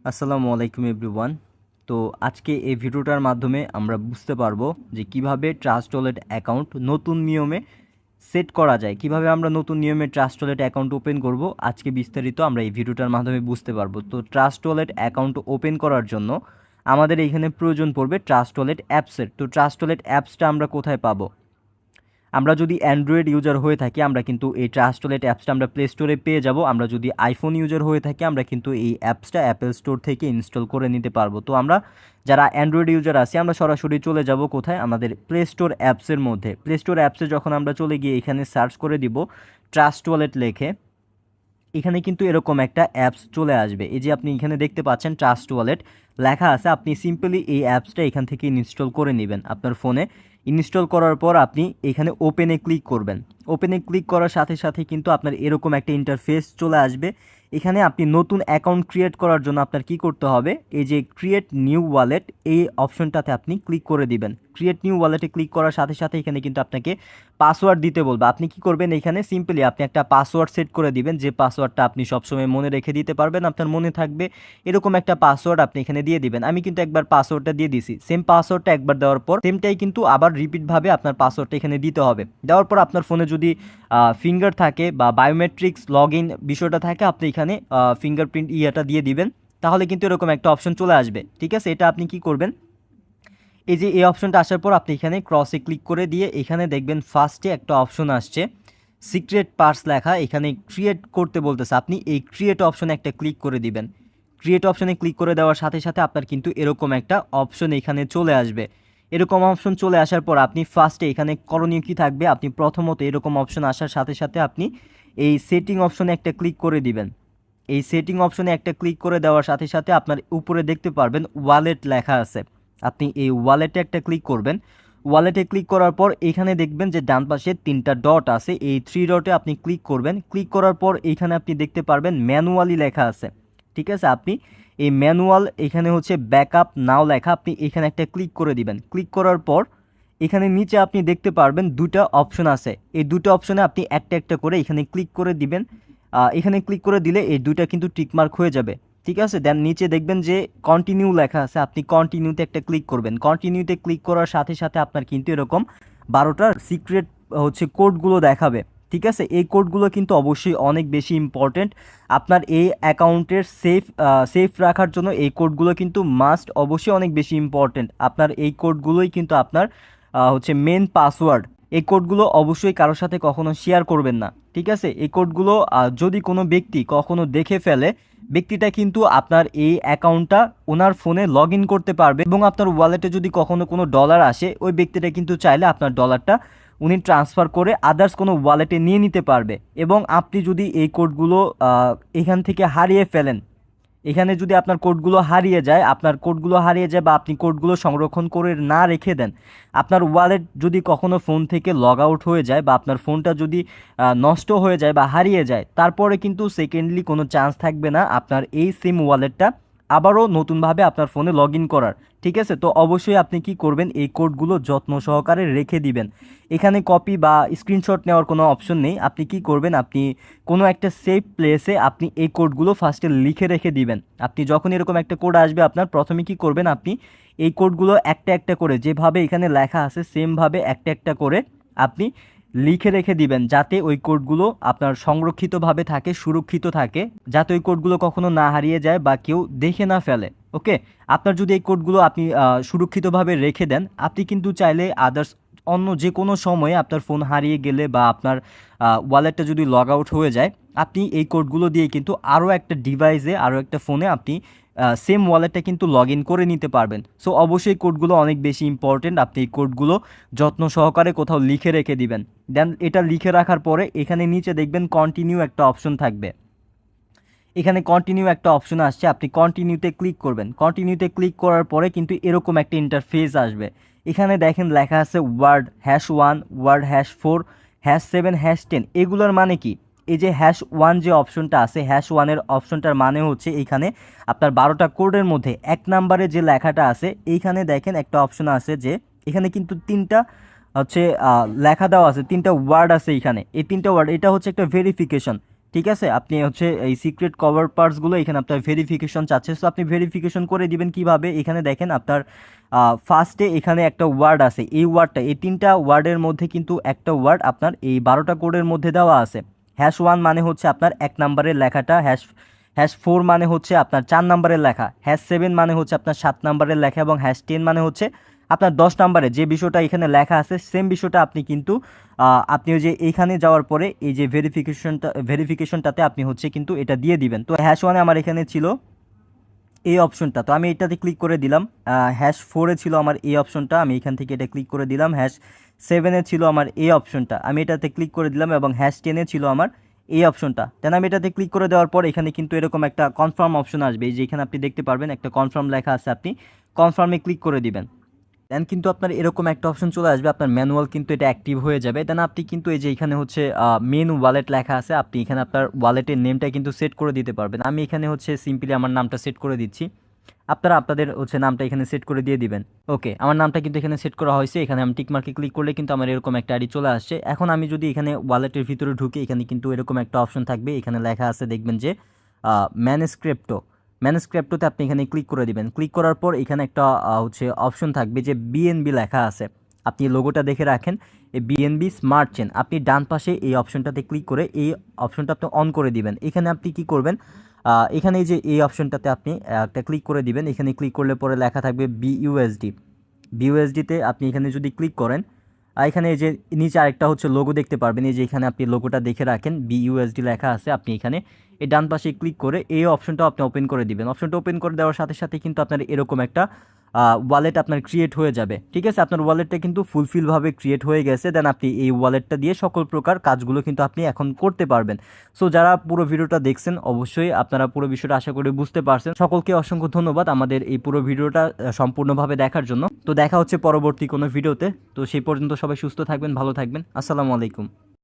আসসালামু আলাইকুম এভরিওয়ান। তো আজকে এই ভিডিওটার মাধ্যমে আমরা বুঝতে পারবো যে কিভাবে ট্রাস্ট ওয়ালেট অ্যাকাউন্ট নতুন নিয়মে সেট করা যায়, কিভাবে আমরা নতুন নিয়মে ট্রাস্ট ওয়ালেট অ্যাকাউন্ট ওপেন করব। আজকে বিস্তারিত আমরা এই ভিডিওটার মাধ্যমে বুঝতে পারবো। তো ট্রাস্ট ওয়ালেট অ্যাকাউন্ট ওপেন করার জন্য আমাদের এখানে প্রয়োজন পড়বে ট্রাস্ট ওয়ালেট অ্যাপসের। তো ট্রাস্ট ওয়ালেট অ্যাপসটা আমরা কোথায় পাবো? আমরা যদি অ্যান্ড্রয়েড ইউজার হয়ে থাকি আমরা কিন্তু এই ট্রাস্ট ওয়ালেট অ্যাপসটা আমরা প্লে স্টোরে পেয়ে যাব। আমরা যদি আইফোন ইউজার হয়ে থাকি আমরা কিন্তু এই অ্যাপসটা অ্যাপেল স্টোর থেকে ইনস্টল করে নিতে পারবো। তো আমরা যারা অ্যান্ড্রয়েড ইউজার আছি আমরা সরাসরি চলে যাব কোথায়? আমাদের প্লে স্টোর অ্যাপসের মধ্যে। প্লে স্টোর অ্যাপসে যখন আমরা চলে গিয়ে এখানে সার্চ করে দিব ট্রাস্ট ওয়ালেট লেখে, এখানে কিন্তু এরকম একটা অ্যাপস চলে আসবে। এই যে আপনি এখানে দেখতে পাচ্ছেন ট্রাস্ট ওয়ালেট লেখা আছে। আপনি সিম্পলি এই অ্যাপসটা এখান থেকে ইনস্টল করে নেবেন আপনার ফোনে। ইনস্টল করার পর আপনি এখানে ওপেনে ক্লিক করবেন। ওপেনে ক্লিক করার সাথে সাথে কিন্তু আপনার এরকম একটা ইন্টারফেস চলে আসবে। এখানে আপনি নতুন অ্যাকাউন্ট ক্রিয়েট করার জন্য আপনার কি করতে হবে? এই যে ক্রিয়েট নিউ ওয়ালেট এই অপশনটাতে আপনি ক্লিক করে দিবেন। ক্রিয়েট নিউ ওয়ালেটে ক্লিক করার সাথে সাথে এখানে কিন্তু আপনাকে পাসওয়ার্ড দিতে বলবে। আপনি কি করবেন? এখানে সিম্পলি আপনি একটা পাসওয়ার্ড সেট করে দিবেন, যে পাসওয়ার্ডটা আপনি সবসময় মনে রেখে দিতে পারবেন, আপনার মনে থাকবে এরকম একটা পাসওয়ার্ড আপনি এখানে দিয়ে দিবেন। আমি কিন্তু একবার পাসওয়ার্ডটা দিয়ে দিছি। সেম পাসওয়ার্ডটা একবার দেওয়ার পর সেমটাই কিন্তু আবার রিপিটভাবে আপনার পাসওয়ার্ডটা এখানে দিতে হবে। দেওয়ার পর আপনার ফোনে যদি ফিঙ্গার থাকে বা বায়োমেট্রিক্স লগ ইন বিষয়টা থাকে আপনি এখানে ফিঙ্গারপ্রিন্ট ইয়েটা দিয়ে দিবেন। তাহলে কিন্তু এরকম একটা অপশন চলে আসবে। ঠিক আছে, এটা আপনি কি করবেন? এই যে এই অপশনটা আসার পর আপনি এখানে ক্রসে ক্লিক করে দিয়ে এখানে দেখবেন ফার্স্টে একটা অপশন আসছে সিক্রেট পার্স লেখা। এখানে ক্রিয়েট করতে বলতেছে, আপনি এই ক্রিয়েট অপশনে একটা ক্লিক করে দিবেন। ক্রিয়েট অপশনে ক্লিক করে দেওয়ার সাথে সাথে আপনার কিন্তু এরকম একটা অপশন এখানে চলে আসবে। এরকম অপশন চলে আসার পর আপনি ফার্স্টে এখানে করণীয় কী থাকবে? আপনি প্রথমত এরকম অপশন আসার সাথে সাথে আপনি এই সেটিং অপশনে একটা ক্লিক করে দিবেন। এই সেটিং অপশনে একটা ক্লিক করে দেওয়ার সাথে সাথে আপনার উপরে দেখতে পারবেন ওয়ালেট লেখা আছে। আপনি এই ওয়ালেটে একটা ক্লিক করবেন। ওয়ালেটে ক্লিক করার পর এখানে দেখবেন যে ডান পাশে 3টা ডট আছে, এই 3 ডটে আপনি ক্লিক করবেন। ক্লিক করার পর এখানে আপনি দেখতে পারবেন ম্যানুয়ালি লেখা আছে। ঠিক আছে, আপনি এই ম্যানুয়াল এখানে হচ্ছে ব্যাকআপ নাও লেখা, আপনি এখানে একটা ক্লিক করে দিবেন। ক্লিক করার পর এখানে নিচে আপনি দেখতে পারবেন দুটা অপশন আছে। এই দুটো অপশনে আপনি একটা একটা করে এখানে ক্লিক করে দিবেন। এখানে ক্লিক করে দিলে এই দুইটা কিন্তু টিকমার্ক হয়ে যাবে। ঠিক আছে, দেন নিচে দেখবেন যে কন্টিনিউ লেখা আছে, আপনি কন্টিনিউতে একটা ক্লিক করবেন। কন্টিনিউতে ক্লিক করার সাথে সাথে আপনার কিন্তু এরকম 12টার সিক্রেট হচ্ছে কোডগুলো দেখাবে। ঠিক আছে, এই কোডগুলো কিন্তু অবশ্যই অনেক বেশি ইম্পর্টেন্ট। আপনার এই অ্যাকাউন্টের সেফ রাখার জন্য এই কোডগুলো কিন্তু মাস্ট, অবশ্যই অনেক বেশি ইম্পর্টেন্ট। আপনার এই কোডগুলোই কিন্তু আপনার হচ্ছে মেন পাসওয়ার্ড। এই কোডগুলো অবশ্যই কারোর সাথে কখনো শেয়ার করবেন না। ঠিক আছে, এই কোডগুলো যদি কোনো ব্যক্তি কখনো দেখে ফেলে, ব্যক্তিটা কিন্তু আপনার এই অ্যাকাউন্টটা ওনার ফোনে লগ ইন করতে পারবে এবং আপনার ওয়ালেটে যদি কখনো কোনো ডলার আসে ওই ব্যক্তিটা কিন্তু চাইলে আপনার ডলারটা উনি ট্রান্সফার করে আদার্স কোনো ওয়ালেটে নিয়ে নিতে পারবে। এবং আপনি যদি এই কোডগুলো এখান থেকে হারিয়ে ফেলেন, এখানে যদি আপনার কোডগুলো হারিয়ে যায়, বা আপনি কোডগুলো সংরক্ষণ করে না রেখে দেন, আপনার ওয়ালেট যদি কখনো ফোন থেকে লগ আউট হয়ে যায় বা আপনার ফোনটা যদি নষ্ট হয়ে যায় বা হারিয়ে যায়, তারপরে কিন্তু সেকেন্ডলি কোনো চান্স থাকবে না আপনার এই সিম ওয়ালেটটা আবারও নতুনভাবে আপনার ফোনে লগ ইন করার। ঠিক আছে, তো অবশ্যই আপনি কি করবেন? এই কোডগুলো যত্ন সহকারে রেখে দিবেন। এখানে কপি বা স্ক্রিনশট নেওয়ার কোনো অপশন নেই। আপনি কি করবেন? আপনি কোনো একটা সেফ প্লেসে আপনি এই কোডগুলো ফার্স্টে লিখে রেখে দিবেন। আপনি যখন এরকম একটা কোড আসবে আপনার প্রথমে কি করবেন? আপনি এই কোডগুলো একটা একটা করে যেভাবে এখানে লেখা আছে সেমভাবে একটা একটা করে আপনি লিখে রেখে দিবেন, যাতে ওই কোডগুলো আপনার সংরক্ষিতভাবে থাকে, সুরক্ষিত থাকে, যাতে ওই কোডগুলো কখনো না হারিয়ে যায় বা কেউ দেখে না ফেলে। ওকে, আপনার যদি এই কোডগুলো আপনি সুরক্ষিতভাবে রেখে দেন, আপনি কিন্তু চাইলে আদার্স অন্য যে কোনো সময়ে আপনার ফোন হারিয়ে গেলে বা আপনার ওয়ালেটটা যদি লগ আউট হয়ে যায়, আপনি এই কোডগুলো দিয়ে কিন্তু আরও একটা ডিভাইসে, আরও একটা ফোনে আপনি সেম ওয়ালেটটা কিন্তু লগ ইন করে নিতে পারবেন। সো অবশ্যই কোডগুলো অনেক বেশি ইম্পর্টেন্ট। আপনি এই কোডগুলো যত্ন সহকারে কোথাও লিখে রেখে দিবেন। দেন এটা লিখে রাখার পরে এখানে নিচে দেখবেন কন্টিনিউ একটা অপশন থাকবে। এখানে কন্টিনিউ একটা অপশন আসছে, আপনি কন্টিনিউতে ক্লিক করবেন। কন্টিনিউতে ক্লিক করার পরে কিন্তু এরকম একটা ইন্টারফেস আসবে। এখানে দেখেন লেখা আছে ওয়ার্ড #1, ওয়ার্ড #4, #7, #10। এগুলোর মানে কি? এই যে #1 যে অপশনটা আছে, #1-এর অপশনটার মানে হচ্ছে এইখানে আপনার 12টা কোডের মধ্যে 1 নাম্বারে যে লেখাটা আছে, এইখানে দেখেন একটা অপশন আছে যে এখানে কিন্তু 3টা হচ্ছে লেখা দেওয়া আছে, 3টা ওয়ার্ড আছে এখানে। এই 3টা ওয়ার্ড, এটা হচ্ছে একটা ভেরিফিকেশন। ঠিক আছে, আপনি হচ্ছে এই সিক্রেট কভার পার্টসগুলো এখানে আপনার ভেরিফিকেশন চাচ্ছে। সো আপনি ভেরিফিকেশন করে দিবেন কিভাবে, এখানে দেখেন আপনার ফার্স্টে এখানে একটা ওয়ার্ড আছে, এই ওয়ার্ডটা, এই 3টা ওয়ার্ডের মধ্যে কিন্তু একটা ওয়ার্ড আপনার এই 12টা কোডের মধ্যে দেওয়া আছে। #1 মানে হচ্ছে আপনার 1 নাম্বারের লেখাটা, #4 মানে হচ্ছে আপনার 4 নাম্বারের লেখা, #7 মানে হচ্ছে আপনার 7 নাম্বারের লেখা, এবং #10 মানে হচ্ছে আপনার 10 নাম্বারে যে বিষয়টা এখানে লেখা আছে সেম বিষয়টা আপনি কিন্তু আপনি ওই যে এইখানে যাওয়ার পরে এই যে ভেরিফিকেশনটাতে আপনি হচ্ছে কিন্তু এটা দিয়ে দিবেন। তো #1 আমার এখানে ছিল এই অপশনটা, তো আমি এটাতে ক্লিক করে দিলাম। #4 ছিল আমার এই অপশনটা, আমি এখান থেকে এটা ক্লিক করে দিলাম। #7 ছিল আমার এই অপশনটা, আমি এটাতে ক্লিক করে দিলাম, এবং #10 ছিল আমার এই অপশনটা। দেন আমি এটাতে ক্লিক করে দেওয়ার পর এখানে কিন্তু এরকম একটা কনফার্ম অপশন আসবে, এই যে এখানে আপনি দেখতে পারবেন একটা কনফার্ম লেখা আছে, আপনি কনফার্মে ক্লিক করে দিবেন। দেন কিন্তু আপনার এরকম একটা অপশন চলে আসবে, আপনার ম্যানুয়াল কিন্তু এটা অ্যাক্টিভ হয়ে যাবে। দেন আপনি কিন্তু এই যে এখানে হচ্ছে মেন ওয়ালেট লেখা আছে, আপনি এখানে আপনার ওয়ালেটের নেমটা কিন্তু সেট করে দিতে পারবেন। আমি এখানে হচ্ছে সিম্পলি আমার নামটা সেট করে দিচ্ছি, আপনারা আপনাদের হচ্ছে নামটা এখানে সেট করে দিয়ে দিবেন। ওকে, আমার নামটা কিন্তু এখানে সেট করা হয়েছে, এখানে আমি টিক মার্কে ক্লিক করলে কিন্তু আমার এরকম একটা আইডি চলে আসছে। এখন আমি যদি এখানে ওয়ালেটের ভিতরে ঢুকি, এখানে কিন্তু এরকম একটা অপশন থাকবে, এখানে লেখা আছে দেখবেন যে ম্যানেজক্রিপ্টোতে আপনি এখানে ক্লিক করে দিবেন। ক্লিক করার পর এখানে একটা হচ্ছে অপশন থাকবে যে বিএনবি লেখা আছে, আপনি লোগোটা দেখে রাখেন, এই বিএনবি স্মার্ট চেন, আপনি ডান পাশে এই অপশনটাতে ক্লিক করে এই অপশনটা আপনি অন করে দিবেন। এখানে আপনি কি করবেন, এখানে এই যে এই অপশনটাতে আপনি একটা ক্লিক করে দিবেন। এখানে ক্লিক করলে পরে লেখা থাকবে বিইউএসডিতে আপনি এখানে যদি ক্লিক করেন, এখানে এই যে নিচে আরেকটা হচ্ছে লোগো দেখতে পারবেন, এই যে এখানে আপনি লোগোটা দেখে রাখেন, বিইউএসডি লেখা আছে, আপনি এখানে এই ডান পাশে ক্লিক করে এই অপশনটা আপনি ওপেন করে দিবেন। অপশনটা ওপেন করে দেওয়ার সাথে সাথে কিন্তু আপনার এরকম একটা ওয়ালেট আপনার ক্রিয়েট হয়ে যাবে। ঠিক আছে, আপনার ওয়ালেটটা কিন্তু ফুলফিলভাবে ক্রিয়েট হয়ে গেছে। দেন আপনি এই ওয়ালেটটা দিয়ে সকল প্রকার কাজগুলো কিন্তু আপনি এখন করতে পারবেন। সো যারা পুরো ভিডিওটা দেখছেন অবশ্যই আপনারা পুরো বিষয়টা আশা করি বুঝতে পারছেন। সকলকে অসংখ্য ধন্যবাদ আমাদের এই পুরো ভিডিওটা সম্পূর্ণভাবে দেখার জন্য। তো দেখা হচ্ছে পরবর্তী কোনো ভিডিওতে। তো সেই পর্যন্ত সবাই সুস্থ থাকবেন, ভালো থাকবেন। আসসালামু আলাইকুম।